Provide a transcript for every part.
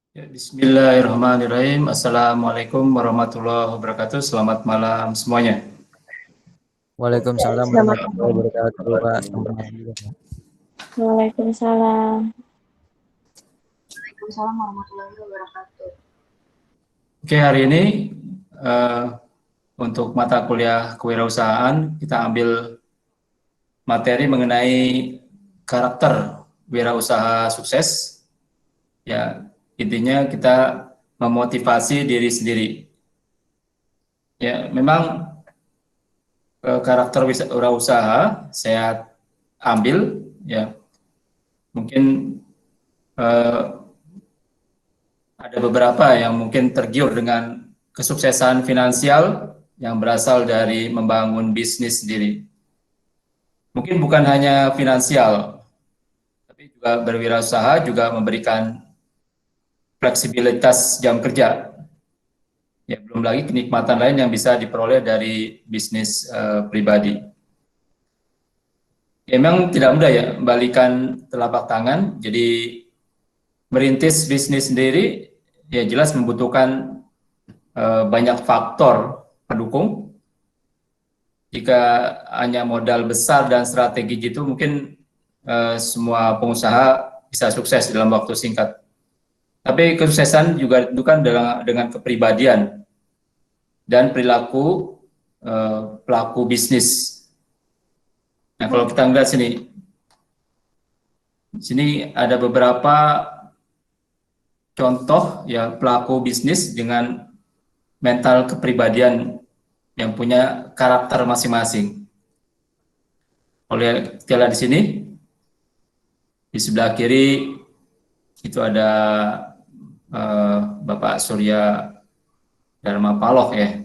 Ya, Bismillahirrahmanirrahim. Assalamualaikum warahmatullahi wabarakatuh. Selamat malam semuanya. Waalaikumsalam Selamat warahmatullahi malam. wabarakatuh, Pak. Selamat malam juga, Pak. Waalaikumsalam. Waalaikumsalam warahmatullahi wabarakatuh. Oke, hari ini eh, untuk mata kuliah kewirausahaan kita ambil materi mengenai karakter wirausaha sukses. Ya, intinya kita memotivasi diri sendiri. Ya, memang karakter wirausaha saya ambil ya mungkin eh, ada beberapa yang mungkin tergiur dengan kesuksesan finansial yang berasal dari membangun bisnis sendiri. Mungkin bukan hanya finansial, tapi juga berwirausaha juga memberikan fleksibilitas jam kerja. Ya, belum lagi kenikmatan lain yang bisa diperoleh dari bisnis pribadi. Ya, memang tidak mudah ya membalikan telapak tangan. Jadi merintis bisnis sendiri ya jelas membutuhkan banyak faktor pendukung. Jika hanya modal besar dan strategi gitu mungkin semua pengusaha bisa sukses dalam waktu singkat. Tapi kesuksesan juga ditentukan dengan kepribadian dan perilaku pelaku bisnis. Nah, kalau kita melihat sini ada beberapa contoh ya pelaku bisnis dengan mental kepribadian yang punya karakter masing-masing. Oleh kita lihat di sini, di sebelah kiri itu ada Bapak Surya Dharma Paloh ya.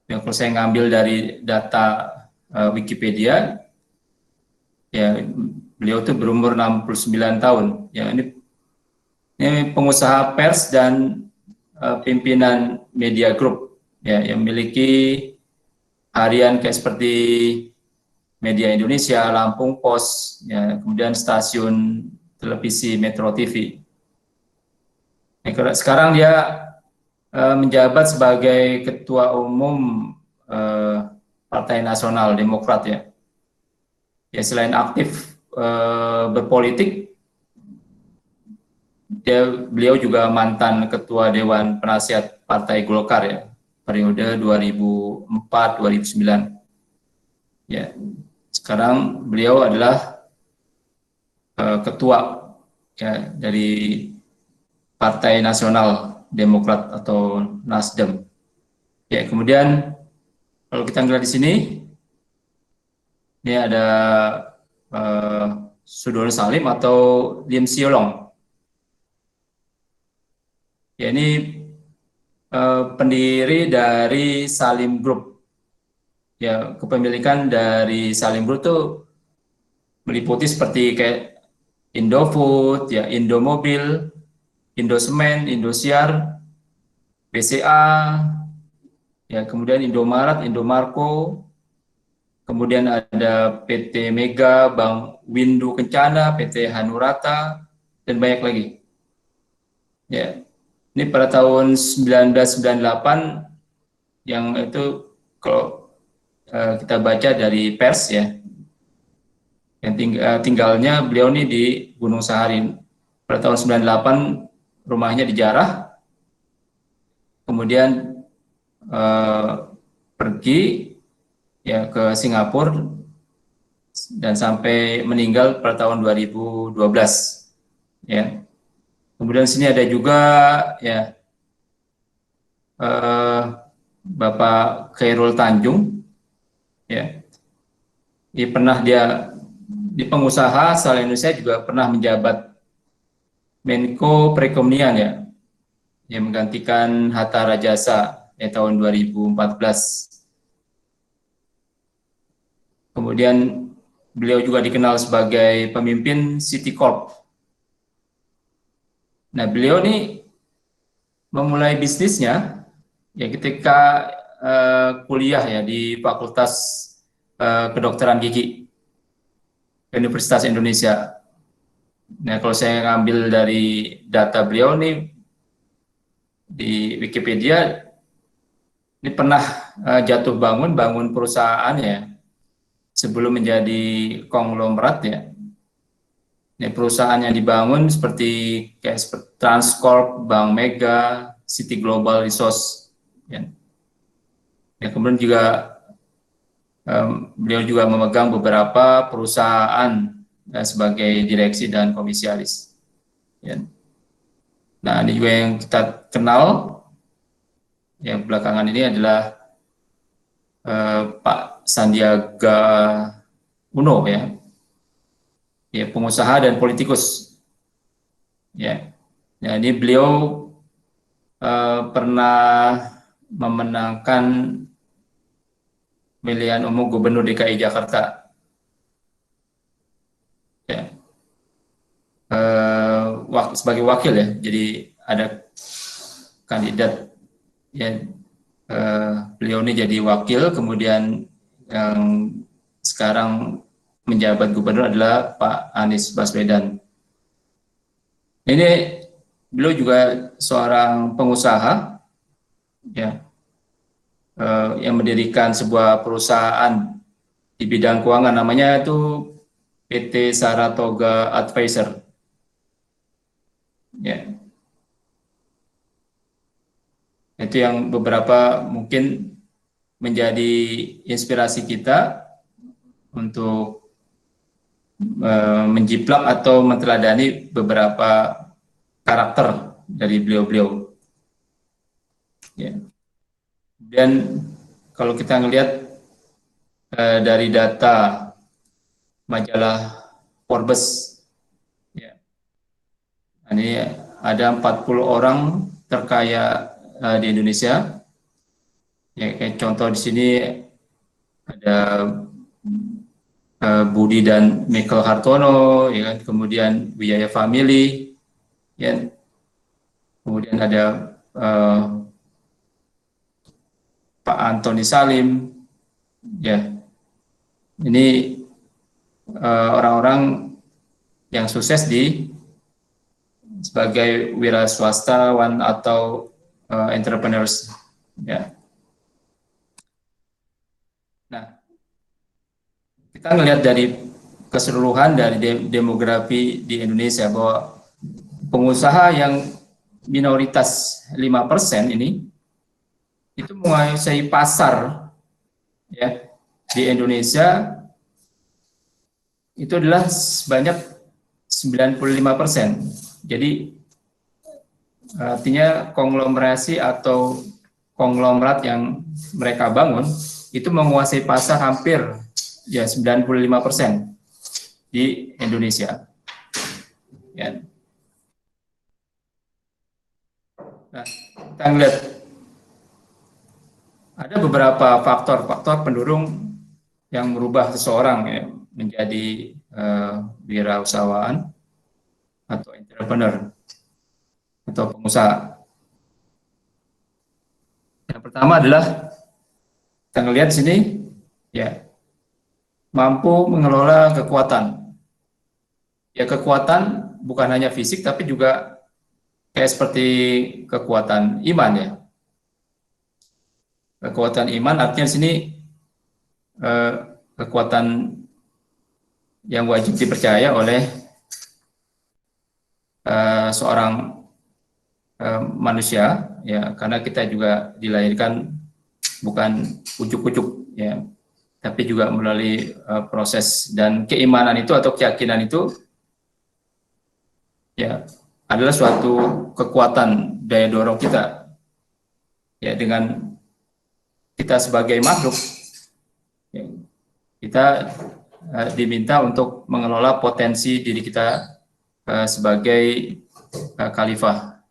Yang kalau saya ngambil dari data Wikipedia, ya beliau itu berumur 69 tahun. Ya ini pengusaha pers dan pimpinan media group ya yang memiliki harian kayak seperti Media Indonesia, Lampung Pos, ya, kemudian stasiun televisi Metro TV. Nah, sekarang dia menjabat sebagai Ketua Umum Partai Nasional Demokrat ya. Ya selain aktif berpolitik, beliau juga mantan Ketua Dewan Penasihat Partai Golkar ya, periode 2004-2009. Ya, sekarang beliau adalah ketua ya dari Partai Nasional Demokrat atau Nasdem. Ya, kemudian kalau kita lihat di sini, ini ada Sudono Salim atau Lim Siolong. Ya, ini pendiri dari Salim Group. Ya, kepemilikan dari Salim Group itu meliputi seperti kayak Indofood, ya, Indomobil, Indosemen, Indosiar, BCA, ya, kemudian Indomaret, Indomarko, kemudian ada PT Mega, Bank Windu Kencana, PT Hanurata, dan banyak lagi. Ya, ini pada tahun 1998 yang itu kalau kita baca dari pers ya, yang tinggalnya beliau ini di Gunung Sahari. Pada tahun 98 rumahnya dijarah, kemudian pergi ya ke Singapura dan sampai meninggal pada tahun 2012 ya. Kemudian sini ada juga ya Bapak Khairul Tanjung ya. Dia di pengusaha asal Indonesia juga pernah menjabat Menko Perekonomian ya, yang menggantikan Hatta Rajasa tahun 2014. Kemudian beliau juga dikenal sebagai pemimpin City Corp. Nah, beliau ini memulai bisnisnya ya ketika kuliah ya di Fakultas Kedokteran Gigi Universitas Indonesia. Nah, kalau saya ngambil dari data beliau nih di Wikipedia, ini pernah jatuh bangun perusahaan ya sebelum menjadi konglomerat ya. Ini perusahaan yang dibangun seperti Transcorp, Bank Mega, City Global Resource. Ya. Ya, kemudian juga beliau juga memegang beberapa perusahaan sebagai direksi dan komisaris. Ya. Nah, ini juga yang kita kenal yang belakangan ini adalah Pak Sandiaga Uno ya pengusaha dan politikus. Ya, jadi beliau pernah memenangkan pemilihan umum Gubernur DKI Jakarta. Ya, sebagai wakil ya. Jadi ada kandidat ya. Beliau ini jadi wakil, kemudian yang sekarang menjabat gubernur adalah Pak Anies Baswedan. Ini beliau juga seorang pengusaha ya, yang mendirikan sebuah perusahaan di bidang keuangan, namanya itu PT Saratoga Advisor. Ya. Itu yang beberapa mungkin menjadi inspirasi kita untuk menjiplak atau meneladani beberapa karakter dari beliau-beliau. Ya. Dan kalau kita ngelihat dari data majalah Forbes, ya, ini ada 40 orang terkaya di Indonesia. Ya, kayak contoh di sini ada Budi dan Michael Hartono, ya kan? Kemudian Wijaya Family, ya. Kemudian ada Pak Antoni Salim, ya. Ini orang-orang yang sukses sebagai wira swastawan atau entrepreneurs, ya. Nah, kita melihat dari keseluruhan dari demografi di Indonesia bahwa pengusaha yang minoritas 5% ini itu menguasai pasar ya di Indonesia itu adalah sebanyak 95%. Jadi artinya konglomerasi atau konglomerat yang mereka bangun itu menguasai pasar hampir ya 95% di Indonesia. Ya. Nah, kita lihat ada beberapa faktor pendorong yang merubah seseorang ya, menjadi wirausahaan atau entrepreneur atau pengusaha. Yang pertama adalah kita lihat sini ya, mampu mengelola kekuatan. Ya, kekuatan bukan hanya fisik tapi juga kayak seperti kekuatan iman ya. Kekuatan iman artinya di sini kekuatan yang wajib dipercaya oleh seorang manusia ya, karena kita juga dilahirkan bukan ujuk-ujuk ya, tapi juga melalui proses, dan keimanan itu atau keyakinan itu ya adalah suatu kekuatan daya dorong kita ya. Dengan kita sebagai makhluk ya, kita diminta untuk mengelola potensi diri kita sebagai khalifah,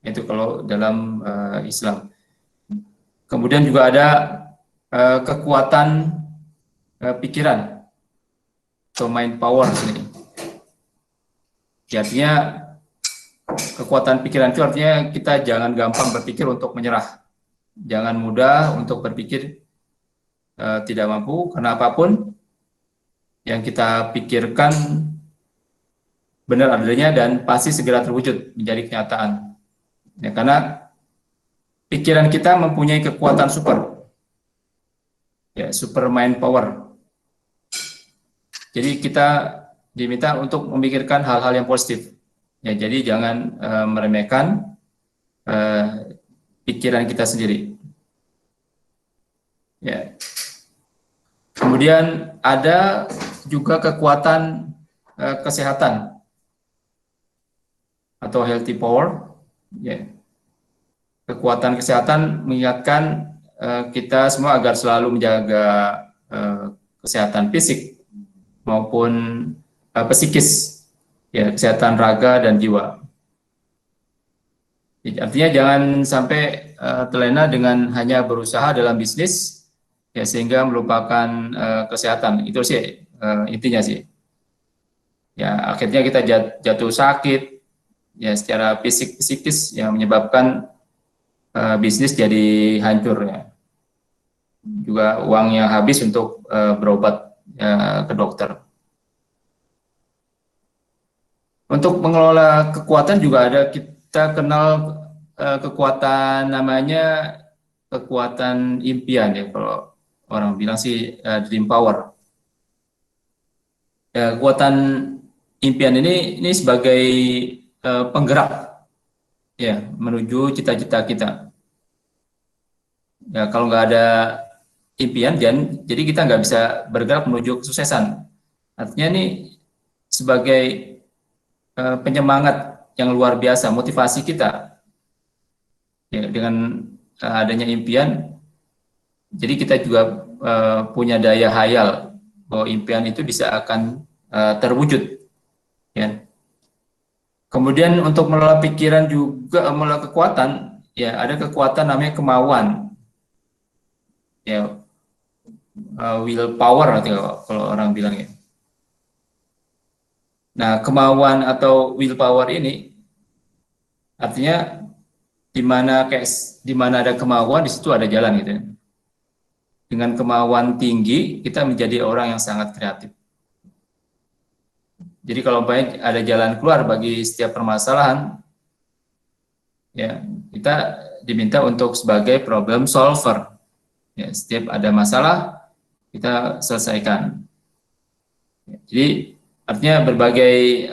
itu kalau dalam Islam. Kemudian juga ada kekuatan pikiran atau mind power ini. Artinya kekuatan pikiran itu artinya kita jangan gampang berpikir untuk menyerah, jangan mudah untuk berpikir tidak mampu, karena apapun yang kita pikirkan benar adanya dan pasti segera terwujud menjadi kenyataan. Ya, karena pikiran kita mempunyai kekuatan super, ya, super mind power. Jadi kita diminta untuk memikirkan hal-hal yang positif. Ya, jadi jangan meremehkan pikiran kita sendiri. Ya. Kemudian ada juga kekuatan kesehatan atau healthy power. Ya. Kekuatan kesehatan mengingatkan kita semua agar selalu menjaga kesehatan fisik maupun psikis, ya, kesehatan raga dan jiwa. Artinya jangan sampai terlena dengan hanya berusaha dalam bisnis, ya, sehingga melupakan kesehatan. Itu sih intinya sih. Ya, akhirnya kita jatuh sakit, ya, secara psikis yang menyebabkan bisnis jadi hancur, ya. Juga uangnya habis untuk berobat ke dokter. Untuk mengelola kekuatan juga ada, kita kenal kekuatan namanya kekuatan impian, ya, kalau orang bilang sih dream power. Ya, kekuatan impian ini sebagai penggerak, ya, menuju cita-cita kita. Ya, kalau nggak ada impian, jadi kita nggak bisa bergerak menuju kesuksesan. Artinya ini sebagai penyemangat yang luar biasa, motivasi kita, ya, dengan adanya impian. Jadi kita juga punya daya hayal bahwa impian itu bisa akan terwujud, ya. Kemudian untuk mengelola pikiran juga, mengelola kekuatan, ya, ada kekuatan namanya kemauan, ya, willpower kalau orang bilang, ya. Nah, kemauan atau willpower ini artinya di mana ada kemauan, di situ ada jalan, gitu. Dengan kemauan tinggi kita menjadi orang yang sangat kreatif. Jadi kalau baik ada jalan keluar bagi setiap permasalahan, ya, kita diminta untuk sebagai problem solver. Ya, setiap ada masalah kita selesaikan. Jadi artinya berbagai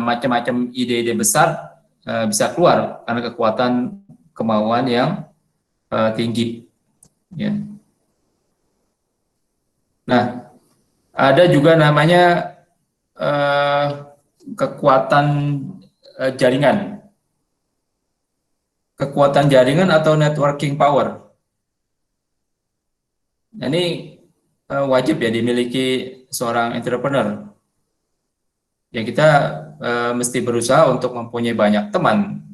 macam-macam ide-ide besar bisa keluar karena kekuatan kemauan yang tinggi. Ya. Nah, ada juga namanya kekuatan jaringan. Kekuatan jaringan atau networking power. Nah, ini wajib, ya, dimiliki seorang entrepreneur. Ya, kita mesti berusaha untuk mempunyai banyak teman.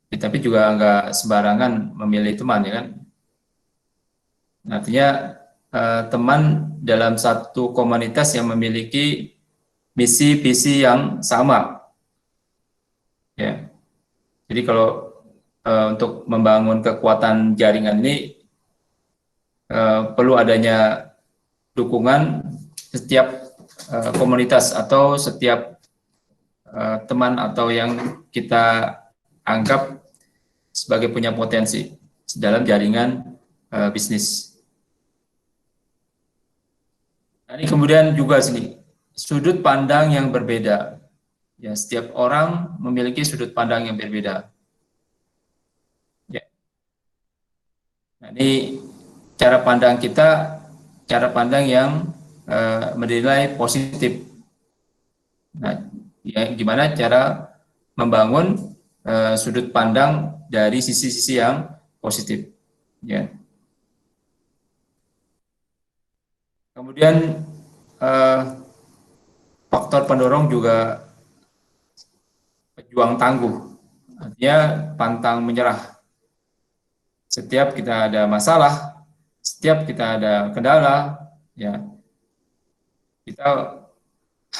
Ya, tapi juga nggak sembarangan memilih teman, ya kan. Artinya teman dalam satu komunitas yang memiliki misi visi yang sama, ya. Jadi kalau untuk membangun kekuatan jaringan ini perlu adanya dukungan setiap komunitas atau setiap teman atau yang kita anggap sebagai punya potensi dalam jaringan bisnis. Nah, ini kemudian juga sini sudut pandang yang berbeda. Ya, setiap orang memiliki sudut pandang yang berbeda. Ya. Nah, ini cara pandang kita, cara pandang yang menilai positif. Nah, ya, gimana cara membangun sudut pandang dari sisi-sisi yang positif. Ya. Kemudian faktor pendorong juga pejuang tangguh, artinya pantang menyerah. Setiap kita ada masalah, setiap kita ada kendala, ya, kita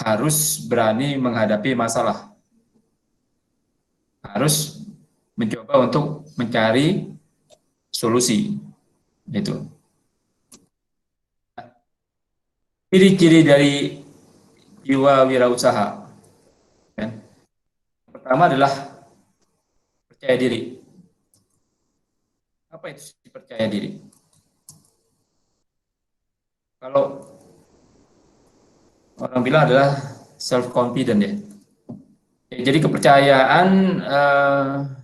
harus berani menghadapi masalah, harus mencoba untuk mencari solusi. Itu ciri-ciri dari jiwa wirausaha. pertama adalah percaya diri. Apa itu percaya diri? Kalau orang bilang adalah self confident ya. Jadi kepercayaan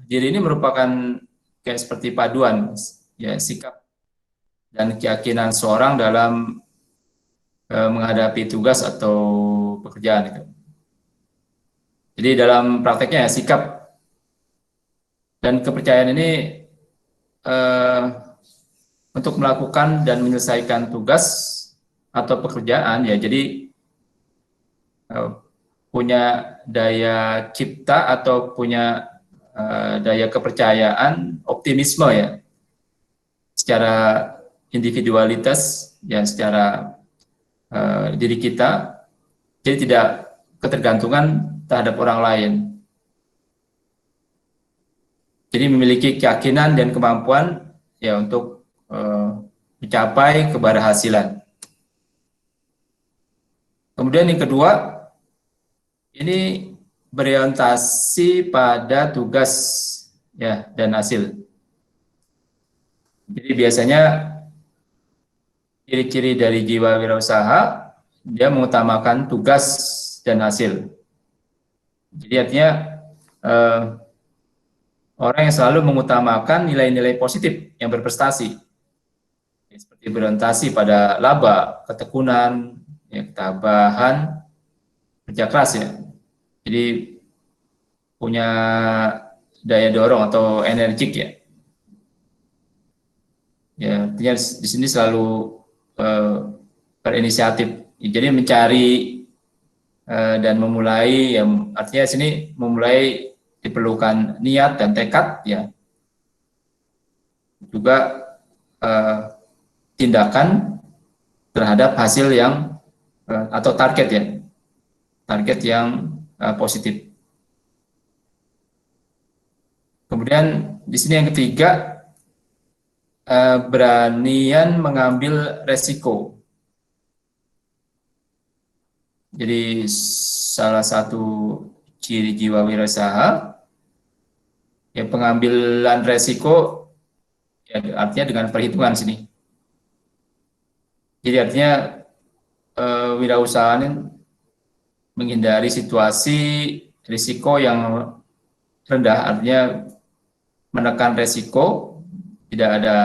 diri ini merupakan kayak seperti paduan ya sikap dan keyakinan seorang dalam menghadapi tugas atau pekerjaan itu. Jadi dalam prakteknya ya, sikap dan kepercayaan ini untuk melakukan dan menyelesaikan tugas atau pekerjaan ya. Jadi punya daya cipta atau punya daya kepercayaan, optimisme ya, secara individualitas ya, secara diri kita, jadi tidak ketergantungan terhadap orang lain. Jadi memiliki keyakinan dan kemampuan ya untuk mencapai keberhasilan. Kemudian yang kedua, ini berorientasi pada tugas ya dan hasil. Jadi biasanya ciri-ciri dari jiwa wirausaha, dia mengutamakan tugas dan hasil. Jadi artinya orang yang selalu mengutamakan nilai-nilai positif yang berprestasi, seperti berorientasi pada laba, ketekunan, ya, ketabahan, kerja keras ya. Jadi punya daya dorong atau energik ya. Ya, artinya di sini selalu berinisiatif. Jadi mencari dan memulai, ya, artinya sini memulai diperlukan niat dan tekad ya. Juga tindakan terhadap hasil yang atau target ya. Target yang positif. Kemudian di sini yang ketiga, beranian mengambil resiko. Jadi salah satu ciri jiwa wirausaha ya, pengambilan resiko ya, artinya dengan perhitungan sini. Jadi artinya wirausaha ini menghindari situasi risiko yang rendah, artinya menekan resiko, tidak ada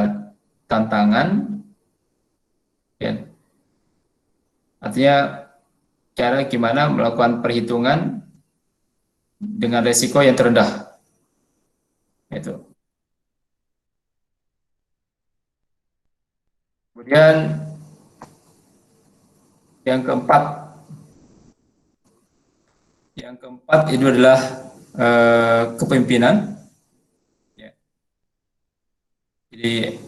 tantangan, ya. Artinya cara gimana melakukan perhitungan dengan resiko yang terendah, itu. Kemudian yang keempat itu adalah kepemimpinan. Jadi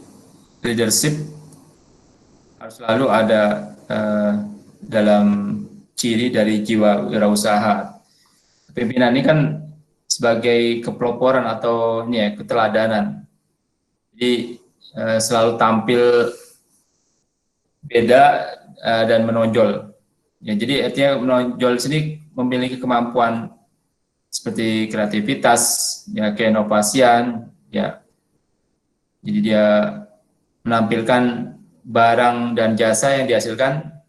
leadership harus selalu ada dalam ciri dari jiwa wirausaha. Kepemimpinan ini kan sebagai kepeloporan atau ini ya, keteladanan. Jadi selalu tampil beda dan menonjol. Ya, jadi artinya menonjol sini memiliki kemampuan seperti kreativitas, ya, keinovasian, ya. Jadi dia menampilkan barang dan jasa yang dihasilkan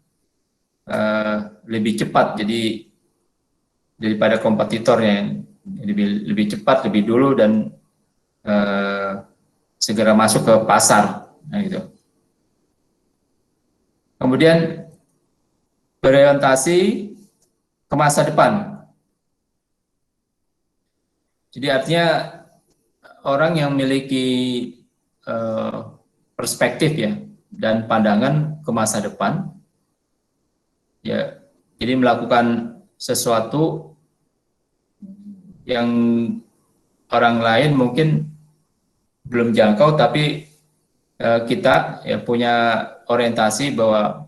lebih cepat, jadi daripada kompetitornya, lebih cepat, lebih dulu, dan segera masuk ke pasar. Nah, gitu. Kemudian berorientasi ke masa depan. Jadi artinya orang yang memiliki perspektif ya dan pandangan ke masa depan, ya, jadi melakukan sesuatu yang orang lain mungkin belum jangkau, tapi kita ya punya orientasi bahwa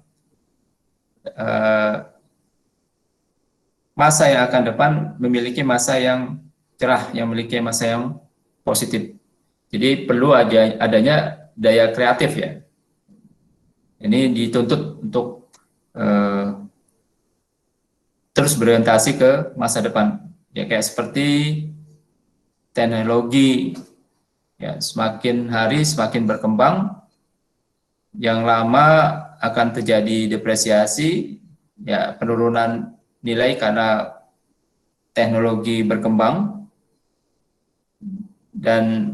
masa yang akan depan memiliki masa yang cerah, yang memiliki masa yang positif. Jadi perlu adanya daya kreatif ya. Ini dituntut untuk terus berorientasi ke masa depan. Ya kayak seperti teknologi, ya semakin hari semakin berkembang, yang lama akan terjadi depresiasi, ya penurunan nilai karena teknologi berkembang, dan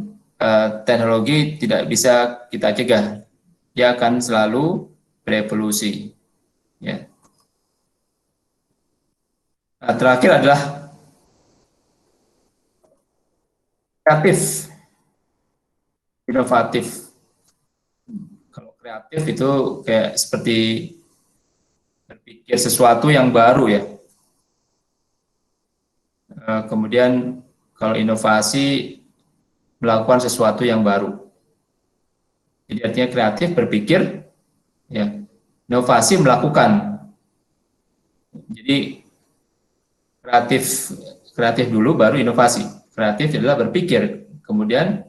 teknologi tidak bisa kita cegah, dia akan selalu berevolusi. Ya. Nah, terakhir adalah kreatif, inovatif. Kalau kreatif itu kayak seperti berpikir sesuatu yang baru ya. Kemudian kalau inovasi melakukan sesuatu yang baru. Jadi artinya kreatif berpikir, ya. Inovasi melakukan. Jadi kreatif dulu baru inovasi. Kreatif adalah berpikir, kemudian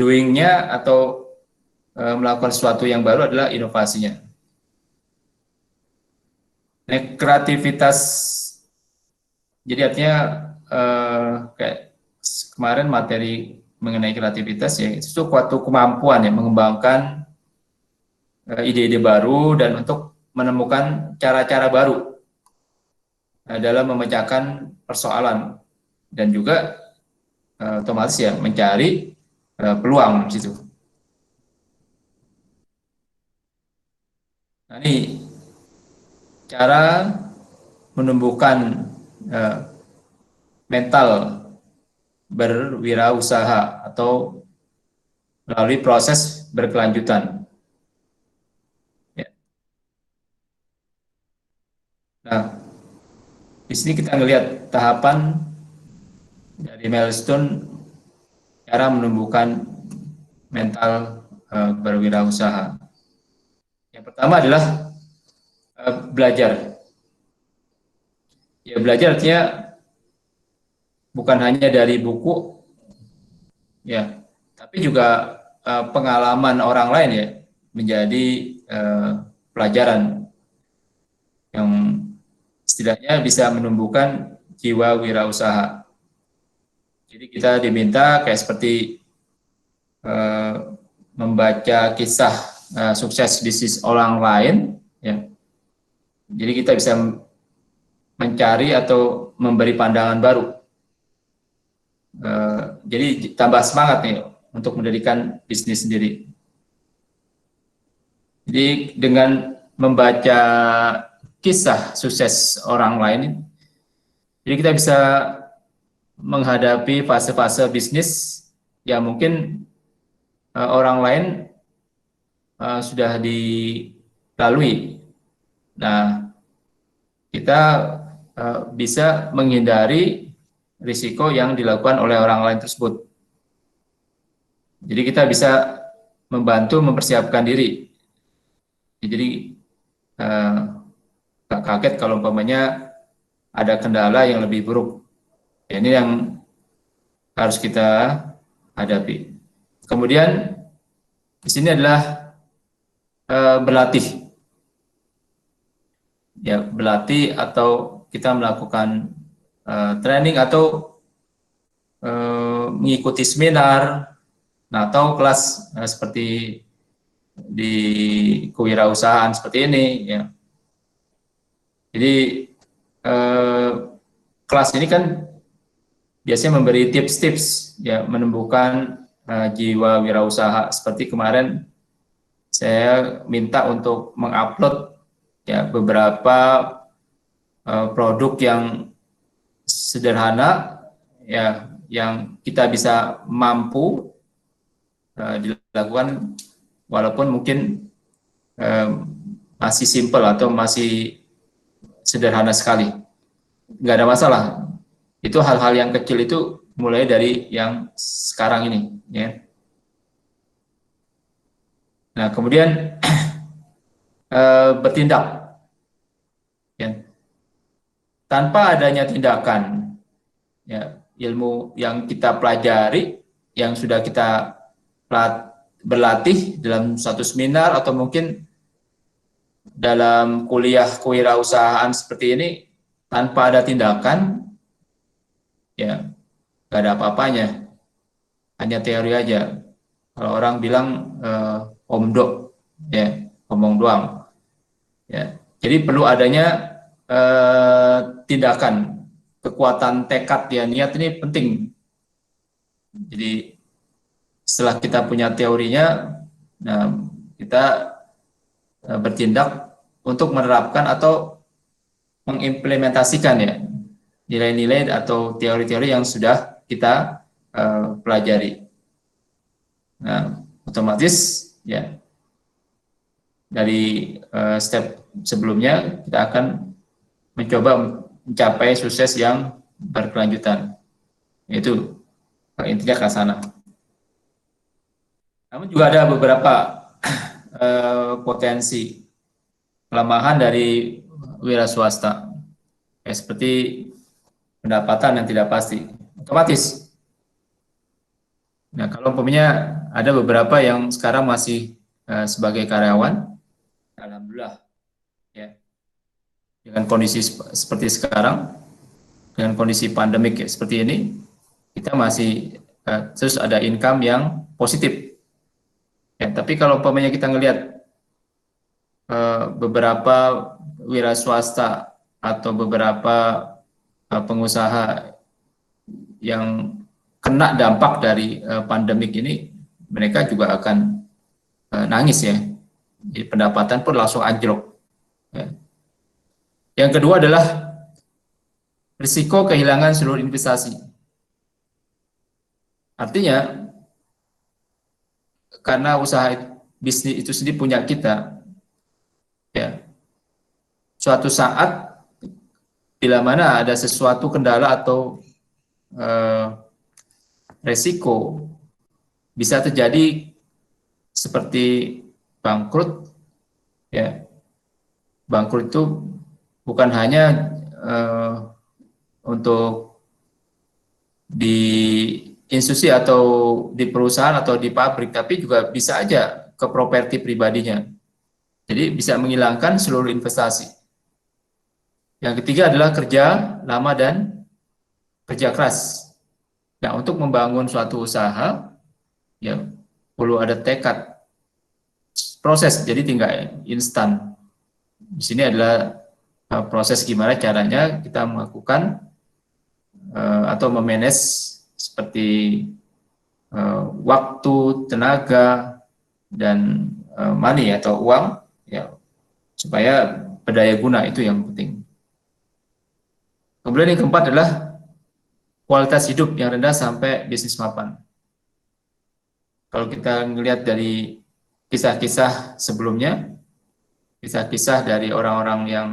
doing-nya atau melakukan sesuatu yang baru adalah inovasinya. Nah, kreativitas, jadi artinya kayak kemarin materi mengenai kreativitas ya, itu suatu kemampuan ya mengembangkan ide-ide baru dan untuk menemukan cara-cara baru dalam memecahkan persoalan, dan juga otomatis ya mencari peluang di situ. Nah, ini cara menumbuhkan mental berwirausaha atau melalui proses berkelanjutan. Ya. Nah, di sini kita melihat tahapan dari milestone cara menumbuhkan mental berwirausaha. Yang pertama adalah belajar. Ya, belajar artinya bukan hanya dari buku, ya, tapi juga pengalaman orang lain ya menjadi pelajaran yang setidaknya bisa menumbuhkan jiwa wirausaha. Jadi kita diminta kayak seperti membaca kisah sukses bisnis orang lain, ya. Jadi kita bisa mencari atau memberi pandangan baru. Jadi tambah semangat nih untuk mendirikan bisnis sendiri. Jadi dengan membaca kisah sukses orang lain, jadi kita bisa menghadapi fase-fase bisnis yang mungkin orang lain sudah dilalui. Nah, kita bisa menghindari risiko yang dilakukan oleh orang lain tersebut. Jadi kita bisa membantu mempersiapkan diri. Jadi gak kaget kalau umpamanya ada kendala yang lebih buruk. Ya, ini yang harus kita hadapi. Kemudian di sini adalah berlatih. Ya, berlatih atau kita melakukan training atau mengikuti seminar, nah, atau kelas seperti di kewirausahaan seperti ini, ya. Jadi kelas ini kan biasanya memberi tips-tips ya menumbuhkan jiwa wirausaha. Seperti kemarin saya minta untuk mengupload ya beberapa produk yang sederhana ya yang kita bisa mampu dilakukan walaupun mungkin masih simple atau masih sederhana sekali, nggak ada masalah. Itu hal-hal yang kecil itu mulai dari yang sekarang ini ya. Nah, kemudian bertindak ya. Tanpa adanya tindakan ya, ilmu yang kita pelajari, yang sudah kita berlatih dalam satu seminar atau mungkin dalam kuliah kewirausahaan seperti ini, tanpa ada tindakan ya nggak ada apa-apanya, hanya teori aja. Kalau orang bilang omdo, ya ngomong doang, ya. Jadi perlu adanya tindakan, kekuatan tekad ya, niat ini penting. Jadi setelah kita punya teorinya, nah kita bertindak untuk menerapkan atau mengimplementasikan ya nilai-nilai atau teori-teori yang sudah kita pelajari. Nah, otomatis ya dari step sebelumnya kita akan mencoba mencapai sukses yang berkelanjutan. Itu intinya ke sana. Namun juga ada beberapa potensi kelemahan dari wira swasta, ya, seperti pendapatan yang tidak pasti, otomatis. Nah, kalau umpamanya ada beberapa yang sekarang masih sebagai karyawan, alhamdulillah, ya, dengan kondisi seperti sekarang, dengan kondisi pandemik ya, seperti ini, kita masih terus ada income yang positif. Ya, tapi kalau umpamanya kita ngelihat beberapa wira swasta atau beberapa pengusaha yang kena dampak dari pandemik ini, mereka juga akan nangis ya. Jadi pendapatan pun langsung anjlok. Ya. Yang kedua adalah risiko kehilangan seluruh investasi. Artinya, karena usaha bisnis itu sendiri punya kita, ya, suatu saat bila mana ada sesuatu kendala atau resiko, bisa terjadi seperti bangkrut, ya. Bangkrut itu bukan hanya untuk di institusi atau di perusahaan atau di pabrik, tapi juga bisa aja ke properti pribadinya. Jadi bisa menghilangkan seluruh investasi. Yang ketiga adalah kerja lama dan kerja keras. Nah, untuk membangun suatu usaha, ya perlu ada tekad, proses, jadi tinggal instan. Di sini adalah proses gimana caranya kita melakukan atau memanage seperti waktu, tenaga, dan money atau uang, ya, supaya berdaya guna, itu yang penting. Kemudian yang keempat adalah kualitas hidup yang rendah sampai bisnis mapan. Kalau kita melihat dari kisah-kisah sebelumnya, kisah-kisah dari orang-orang yang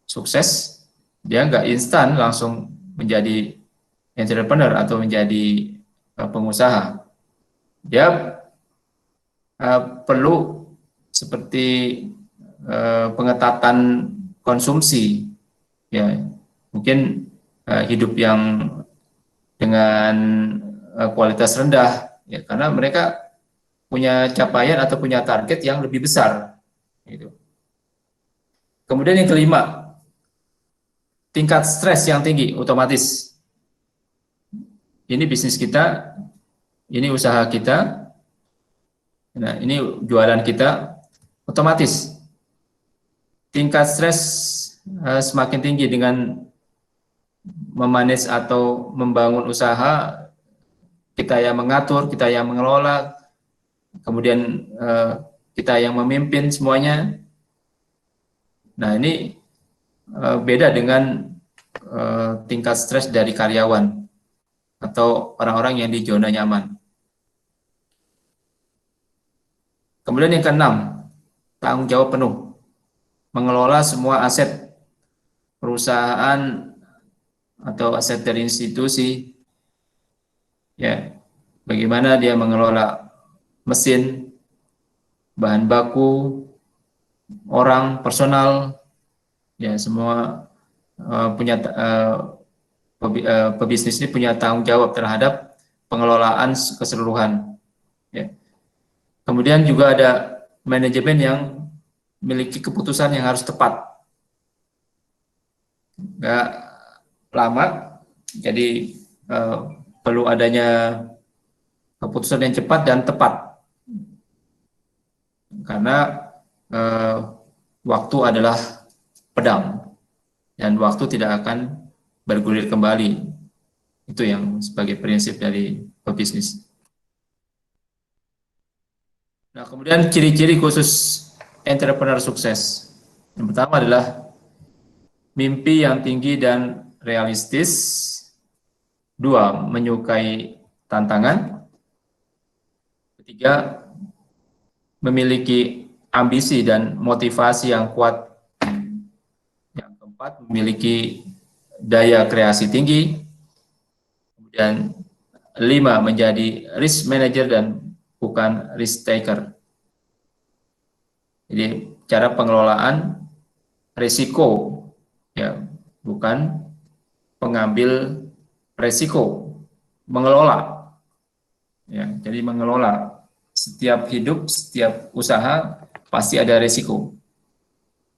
sukses, dia nggak instan langsung menjadi entrepreneur atau menjadi pengusaha. Dia perlu seperti pengetatan konsumsi, ya, mungkin hidup yang dengan kualitas rendah, ya, karena mereka punya capaian atau punya target yang lebih besar, gitu. Kemudian yang kelima, tingkat stres yang tinggi, otomatis. Ini bisnis kita, ini usaha kita, nah ini jualan kita, otomatis tingkat stres semakin tinggi dengan memanage atau membangun usaha. Kita yang mengatur, kita yang mengelola, kemudian kita yang memimpin semuanya. Nah, ini beda dengan tingkat stres dari karyawan atau orang-orang yang di zona nyaman. Kemudian yang keenam, tanggung jawab penuh. Mengelola semua aset perusahaan atau aset dari institusi, ya, bagaimana dia mengelola mesin, bahan baku, orang, personal, ya, semua punya pebisnis ini punya tanggung jawab terhadap pengelolaan keseluruhan, ya. Kemudian juga ada manajemen yang memiliki keputusan yang harus tepat, nggak lama, jadi perlu adanya keputusan yang cepat dan tepat, karena waktu adalah pedang dan waktu tidak akan bergulir kembali. Itu yang sebagai prinsip dari pebisnis. Nah, kemudian ciri-ciri khusus entrepreneur sukses. Yang pertama adalah mimpi yang tinggi dan realistis. 2, menyukai tantangan. 3, memiliki ambisi dan motivasi yang kuat. Yang keempat, memiliki daya kreasi tinggi. Kemudian 5, menjadi risk manager dan bukan risk taker. Jadi cara pengelolaan risiko, ya, bukan pengambil risiko, mengelola. Ya, jadi mengelola. Setiap hidup, setiap usaha pasti ada risiko.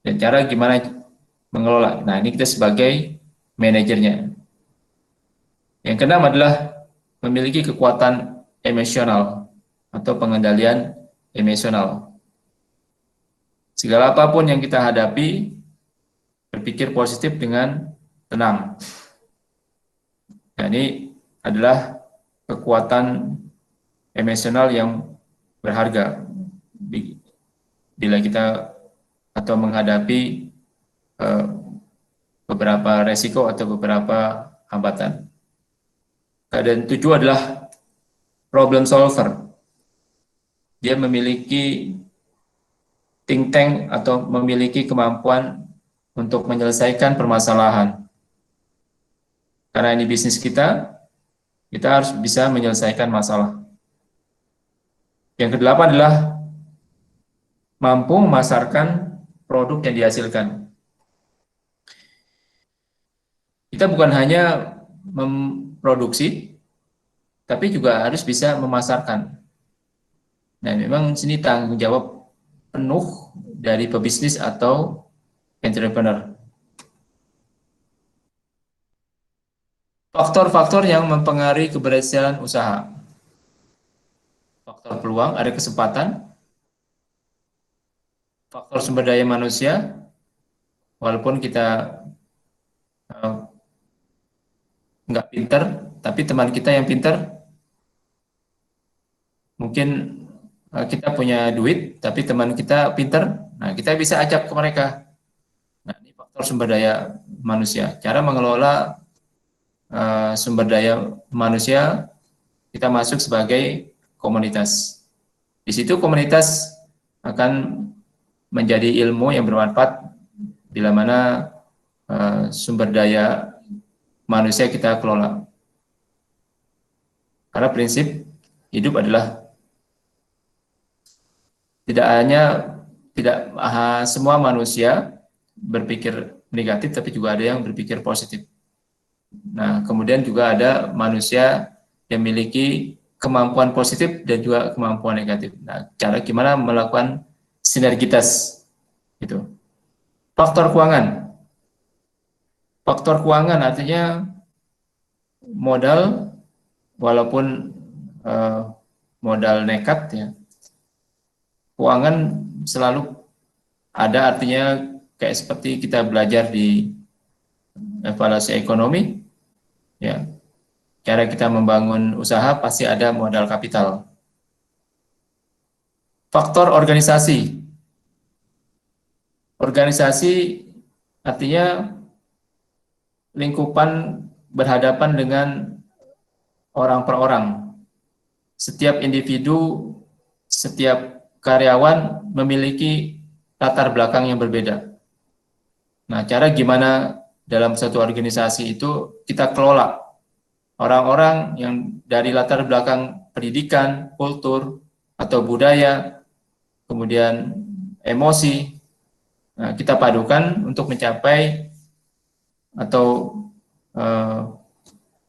Dan cara gimana mengelola. Nah, ini kita sebagai manajernya. Yang keenam adalah memiliki kekuatan emosional atau pengendalian emosional. Segala apapun yang kita hadapi, berpikir positif dengan tenang. Nah, ini adalah kekuatan emosional yang berharga bila kita atau menghadapi beberapa resiko atau beberapa hambatan. Dan 7 adalah problem solver. Dia memiliki think tank atau memiliki kemampuan untuk menyelesaikan permasalahan. Karena ini bisnis kita harus bisa menyelesaikan masalah. Yang kedelapan adalah mampu memasarkan produk yang dihasilkan. Kita bukan hanya memproduksi, tapi juga harus bisa memasarkan. Nah, memang sini tanggung jawab penuh dari pebisnis atau entrepreneur. Faktor-faktor yang mempengaruhi keberhasilan usaha. Faktor peluang, ada kesempatan. Faktor sumber daya manusia, walaupun kita nggak pinter, tapi teman kita yang pinter, mungkin kita punya duit, tapi teman kita pinter, nah kita bisa ajak ke mereka. Nah, ini faktor sumber daya manusia. Cara mengelola sumber daya manusia, kita masuk sebagai komunitas. Di situ komunitas akan menjadi ilmu yang bermanfaat bila mana sumber daya manusia kita kelola. Karena prinsip hidup adalah tidak semua manusia berpikir negatif, tapi juga ada yang berpikir positif. Nah, kemudian juga ada manusia yang memiliki kemampuan positif dan juga kemampuan negatif. Nah, cara gimana melakukan sinergitas itu. Faktor keuangan. Faktor keuangan artinya modal, walaupun modal nekat, ya, keuangan selalu ada, artinya kayak seperti kita belajar di evaluasi ekonomi, ya, cara kita membangun usaha pasti ada modal kapital. Faktor organisasi. Organisasi artinya lingkupan berhadapan dengan orang per orang. Setiap individu, setiap karyawan memiliki latar belakang yang berbeda. Nah, cara gimana dalam satu organisasi itu kita kelola orang-orang yang dari latar belakang pendidikan, kultur, atau budaya, kemudian emosi, nah, kita padukan untuk mencapai atau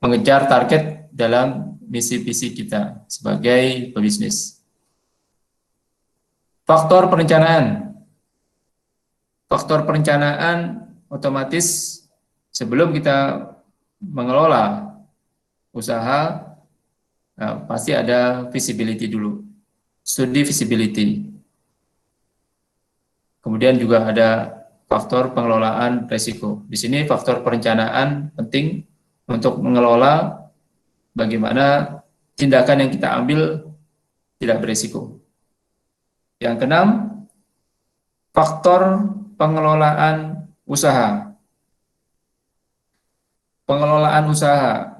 mengejar target dalam misi-visi kita sebagai pebisnis. Faktor perencanaan. Faktor perencanaan otomatis sebelum kita mengelola usaha, pasti ada visibility dulu, studi visibility. Kemudian juga ada faktor pengelolaan risiko. Di sini faktor perencanaan penting untuk mengelola bagaimana tindakan yang kita ambil tidak berisiko. Yang keenam, faktor pengelolaan usaha. Pengelolaan usaha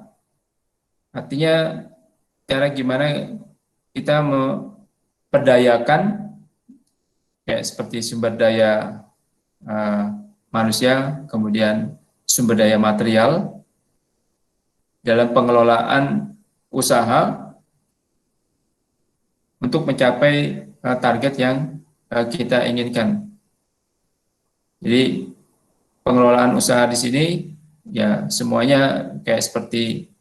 artinya cara gimana kita memperdayakan ya seperti sumber daya manusia, kemudian sumber daya material dalam pengelolaan usaha untuk mencapai target yang kita inginkan. Jadi pengelolaan usaha di sini ya semuanya kayak seperti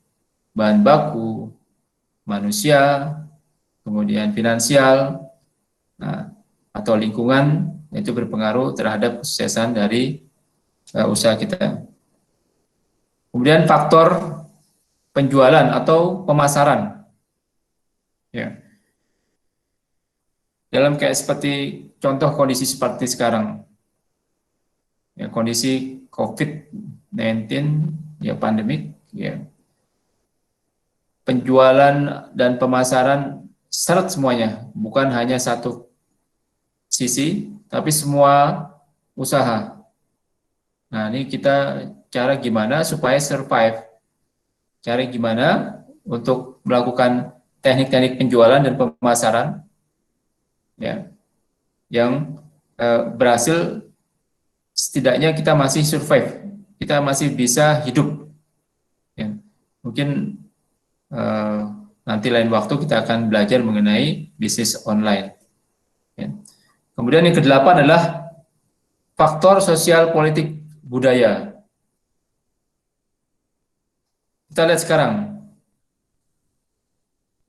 bahan baku, manusia, kemudian finansial, atau lingkungan itu berpengaruh terhadap kesuksesan dari usaha kita. Kemudian faktor penjualan atau pemasaran. Ya. Dalam kayak seperti contoh kondisi seperti sekarang, ya, kondisi COVID-19, ya pandemik, ya penjualan dan pemasaran seret semuanya, bukan hanya satu sisi, tapi semua usaha. Nah, ini kita cara gimana supaya survive, cara gimana untuk melakukan teknik-teknik penjualan dan pemasaran, ya, yang berhasil setidaknya kita masih survive, kita masih bisa hidup. Ya. Mungkin nanti lain waktu kita akan belajar mengenai bisnis online. Ya. Kemudian yang kedelapan adalah faktor sosial politik budaya. Kita lihat sekarang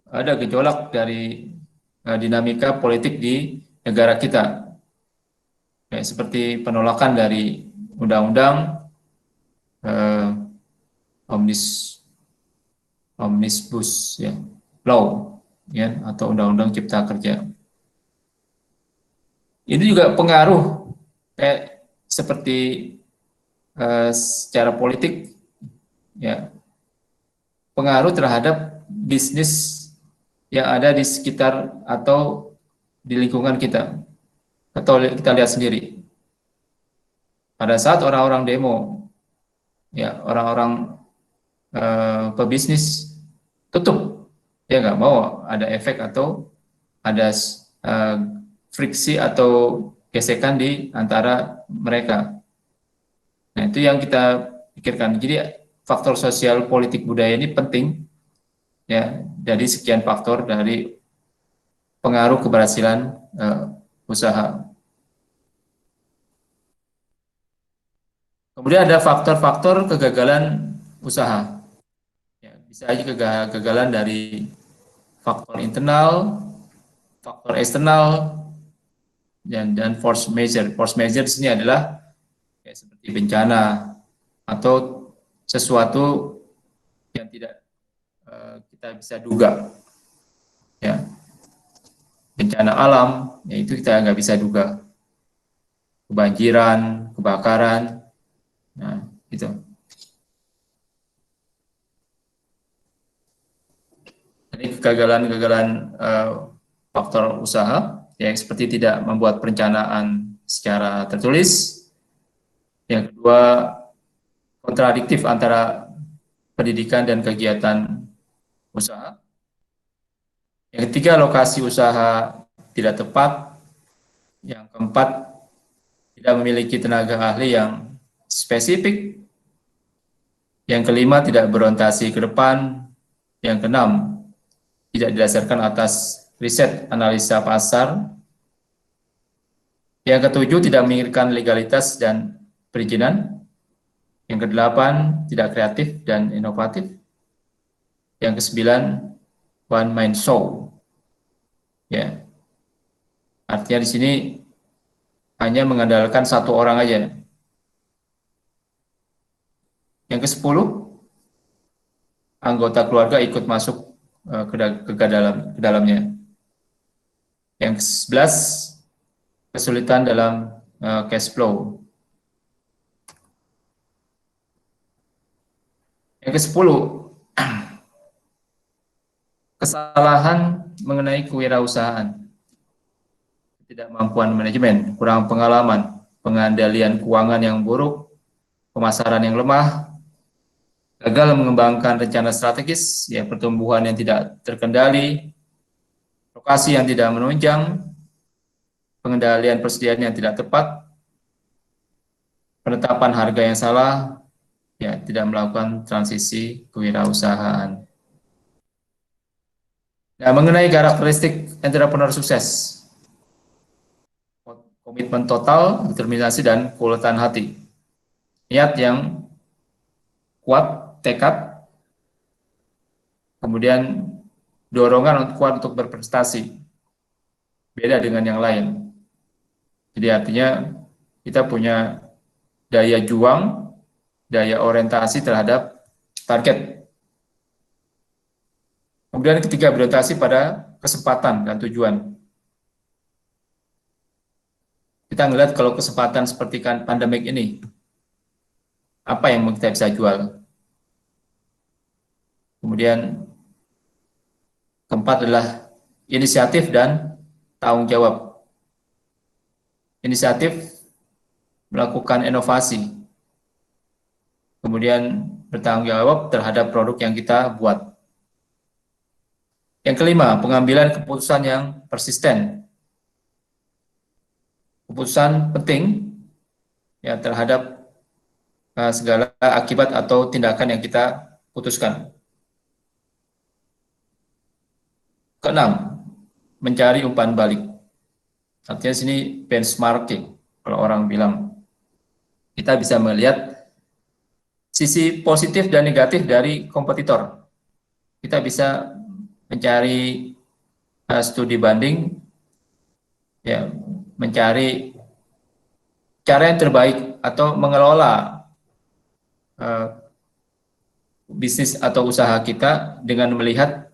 ada gejolak dari dinamika politik di negara kita. Ya, seperti penolakan dari undang-undang Omnibus ya, Law ya, atau undang-undang Cipta Kerja. Ini juga pengaruh kayak seperti secara politik ya, pengaruh terhadap bisnis yang ada di sekitar atau di lingkungan kita. Atau kita lihat sendiri. Pada saat orang-orang demo, ya orang-orang pebisnis tutup, ya nggak mau ada efek atau ada friksi atau gesekan di antara mereka. Nah, itu yang kita pikirkan. Jadi faktor sosial politik budaya ini penting ya, dari sekian faktor dari pengaruh keberhasilan usaha. Kemudian ada faktor-faktor kegagalan usaha. Ya, bisa aja kegagalan dari faktor internal, faktor eksternal, dan force major. Force major di sini adalah ya, seperti bencana atau sesuatu yang tidak kita bisa duga. Ya, bencana alam, ya itu kita nggak bisa duga. Kebanjiran, kebakaran, nah itu. Ini kegagalan-kegagalan faktor usaha yang seperti tidak membuat perencanaan secara tertulis. Yang kedua, kontradiktif antara pendidikan dan kegiatan usaha. Yang ketiga, lokasi usaha tidak tepat. Yang keempat, tidak memiliki tenaga ahli yang spesifik. Yang kelima, tidak berorientasi ke depan. Yang keenam, tidak didasarkan atas riset analisa pasar. Yang ketujuh, tidak menginginkan legalitas dan perizinan. Yang kedelapan, tidak kreatif dan inovatif. Yang kesembilan, one man show. Ya, artinya di sini hanya mengandalkan satu orang aja. Yang ke-10, anggota keluarga ikut masuk ke dalamnya. Yang ke-11, kesulitan dalam cash flow. Yang ke-10, kesalahan mengenai kewirausahaan, ketidakmampuan manajemen, kurang pengalaman, pengendalian keuangan yang buruk, pemasaran yang lemah, gagal mengembangkan rencana strategis, ya pertumbuhan yang tidak terkendali, lokasi yang tidak menunjang, pengendalian persediaan yang tidak tepat, penetapan harga yang salah, ya tidak melakukan transisi kewirausahaan. Nah, mengenai karakteristik entrepreneur sukses, komitmen total, determinasi, dan keuletan hati. Niat yang kuat, tekad, kemudian dorongan kuat untuk berprestasi, beda dengan yang lain. Jadi artinya kita punya daya juang, daya orientasi terhadap target. Kemudian ketiga, berorientasi pada kesempatan dan tujuan. Kita ngelihat kalau kesempatan seperti pandemik ini, apa yang kita bisa jual. Kemudian keempat adalah inisiatif dan tanggung jawab. Inisiatif melakukan inovasi, kemudian bertanggung jawab terhadap produk yang kita buat. Yang kelima, pengambilan keputusan yang persisten. Keputusan penting ya terhadap segala akibat atau tindakan yang kita putuskan. Keenam, mencari umpan balik. Artinya sini benchmarking. Kalau orang bilang, kita bisa melihat sisi positif dan negatif dari kompetitor. Kita bisa mencari studi banding, ya, mencari cara yang terbaik atau mengelola bisnis atau usaha kita dengan melihat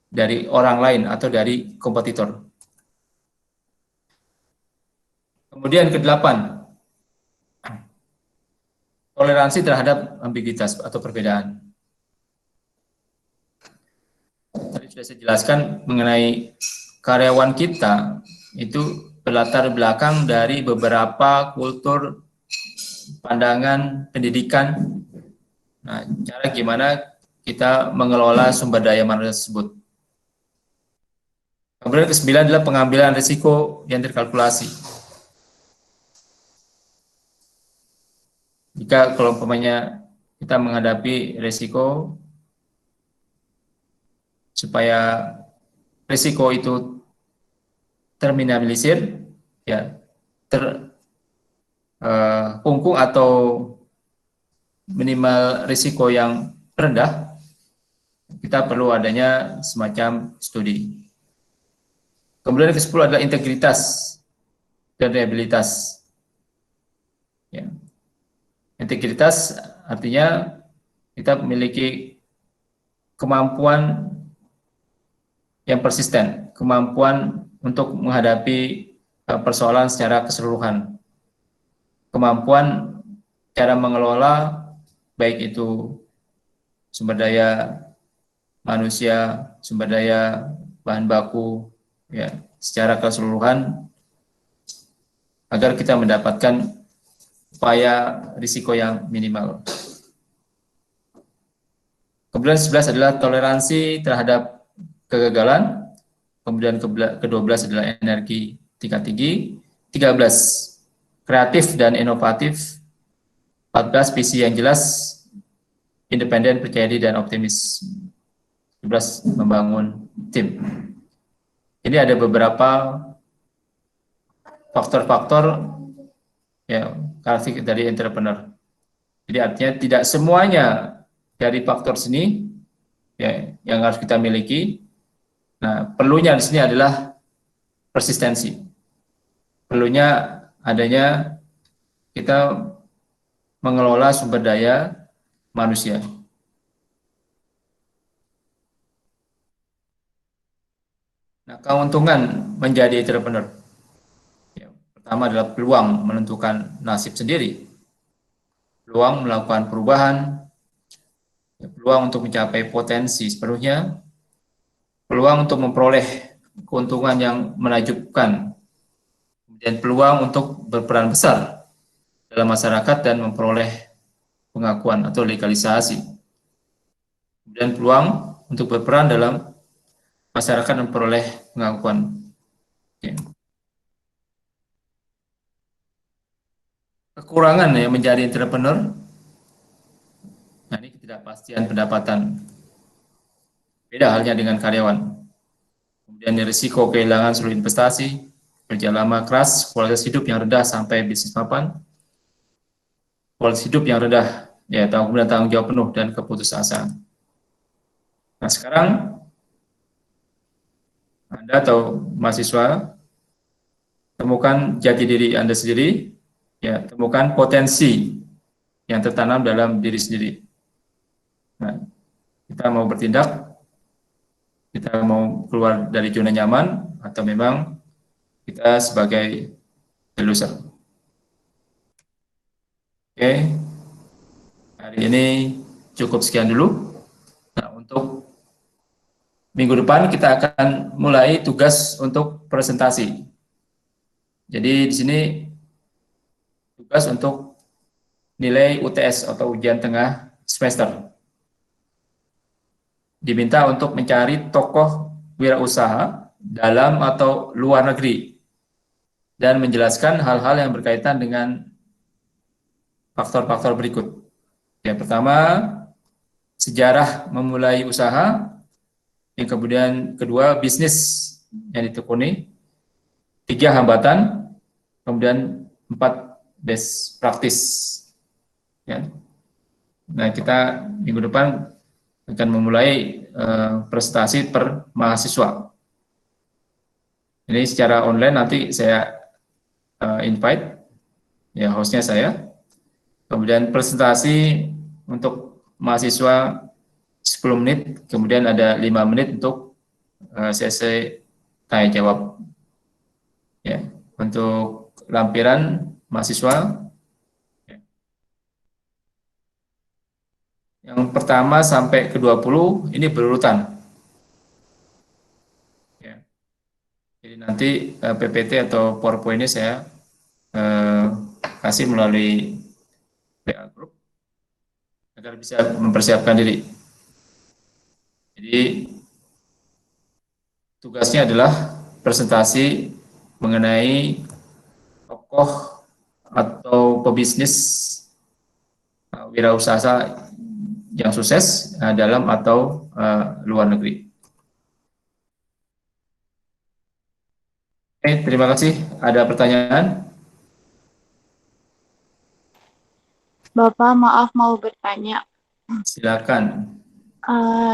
dari orang lain atau dari kompetitor. Kemudian kedelapan, toleransi terhadap ambiguitas atau perbedaan. Tadi sudah saya jelaskan mengenai karyawan kita itu berlatar belakang dari beberapa kultur, pandangan, pendidikan. Nah, cara gimana kita mengelola sumber daya manusia tersebut. Kemudian ke-9 adalah pengambilan risiko yang terkalkulasi. Jika kalau umpamanya kita menghadapi risiko, supaya risiko itu terminimalisir, ya terkungkung atau minimal risiko yang rendah, kita perlu adanya semacam studi. Kemudian ke-10 adalah integritas dan reliabilitas. Ya. Integritas artinya kita memiliki kemampuan yang persisten, kemampuan untuk menghadapi persoalan secara keseluruhan, kemampuan cara mengelola baik itu sumber daya manusia, sumber daya bahan baku, ya, secara keseluruhan agar kita mendapatkan upaya risiko yang minimal. Kemudian 11 adalah toleransi terhadap kegagalan, kemudian ke-12 adalah energi tingkat tinggi, 13 kreatif dan inovatif, 14 visi yang jelas, independen, percaya diri, dan optimis, 17 membangun tim. Ini ada beberapa faktor-faktor ya karakteristik dari entrepreneur. Jadi artinya tidak semuanya dari faktor sini ya yang harus kita miliki. Nah, perlunya di sini adalah persistensi. Perlunya adanya kita mengelola sumber daya manusia. Nah, keuntungan menjadi entrepreneur. Ya, pertama adalah peluang menentukan nasib sendiri, peluang melakukan perubahan, ya, peluang untuk mencapai potensi sepenuhnya, peluang untuk memperoleh keuntungan yang menakjubkan, kemudian peluang untuk berperan besar dalam masyarakat dan memperoleh pengakuan atau legalisasi, kemudian peluang untuk berperan dalam masyarakat dan memperoleh pengakuan. Ya. Kekurangan ya menjadi entrepreneur, nah ini ketidakpastian pendapatan. Beda halnya dengan karyawan. Kemudian risiko kehilangan seluruh investasi, kerja lama keras, kualitas hidup yang rendah sampai bisnis papan, kualitas hidup yang rendah, ya kemudian tanggung jawab penuh dan keputusasaan. Nah sekarang Anda atau mahasiswa temukan jati diri Anda sendiri, ya temukan potensi yang tertanam dalam diri sendiri. Nah, kita mau bertindak, kita mau keluar dari zona nyaman, atau memang kita sebagai loser. Oke, hari ini cukup sekian dulu. Nah, untuk minggu depan kita akan mulai tugas untuk presentasi. Jadi di sini tugas untuk nilai UTS atau ujian tengah semester. Diminta untuk mencari tokoh wirausaha dalam atau luar negeri dan menjelaskan hal-hal yang berkaitan dengan faktor-faktor berikut. Yang pertama, sejarah memulai usaha. Yang kemudian kedua, bisnis yang ditekuni. 3, hambatan. Kemudian 4, best practice. Ya. Nah, kita minggu depan akan memulai presentasi per mahasiswa. Ini secara online nanti saya invite, ya hostnya saya. Kemudian presentasi untuk mahasiswa 10 menit, kemudian ada 5 menit untuk sesi tanya jawab. Ya, untuk lampiran mahasiswa, yang pertama sampai ke 20 ini berurutan. Ya. Jadi nanti PPT atau PowerPoint ini saya kasih melalui WA Group agar bisa mempersiapkan diri. Jadi tugasnya adalah presentasi mengenai tokoh atau pebisnis wirausaha yang sukses dalam atau luar negeri. Oke, terima kasih. Ada pertanyaan? Bapak, maaf mau bertanya. Silakan.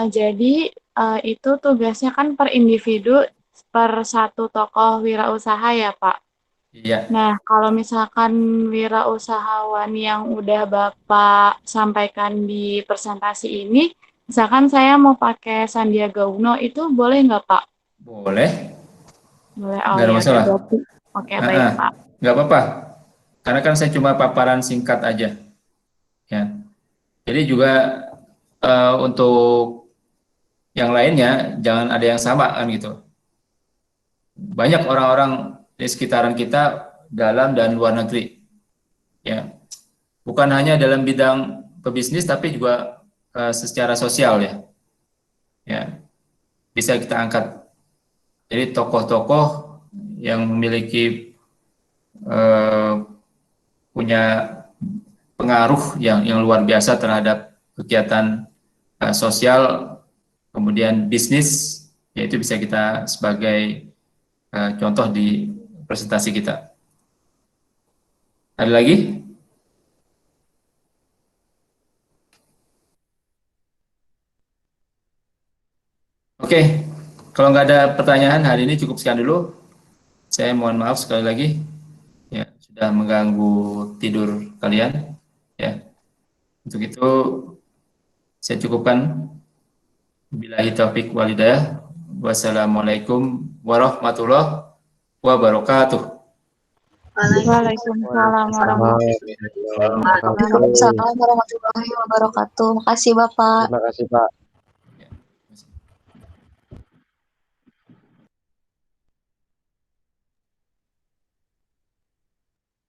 Jadi itu tugasnya kan per individu, per satu tokoh wirausaha ya, Pak? Iya. Nah, kalau misalkan wirausahawan yang udah Bapak sampaikan di presentasi ini, misalkan saya mau pakai Sandiaga Uno, itu boleh nggak, Pak? Boleh. Boleh. Oh Nggak ada ya, udah masalah. berarti. Oke, baik, Pak. Nggak apa-apa. Karena kan saya cuma paparan singkat aja. Ya. Jadi juga untuk yang lainnya jangan ada yang sama kan gitu. Banyak orang-orang di sekitaran kita dalam dan luar negeri. Ya. Bukan hanya dalam bidang pebisnis tapi juga secara sosial ya. Ya. Bisa kita angkat. Jadi tokoh-tokoh yang memiliki punya pengaruh yang luar biasa terhadap kegiatan sosial, kemudian bisnis, yaitu bisa kita sebagai contoh di presentasi kita. Ada lagi? Oke, kalau nggak ada pertanyaan hari ini cukup sekian dulu. Saya mohon maaf sekali lagi, ya sudah mengganggu tidur kalian. Ya, untuk itu saya cukupkan. Billahi taufiq walhidayah. Wassalamualaikum warahmatullahi wabarakatuh. Waalaikumsalam warahmatullahi wabarakatuh. Waalaikumsalam warahmatullahi Waalaikumsalam warahmatullahi wabarakatuh. Makasih Bapak. Terima kasih Pak.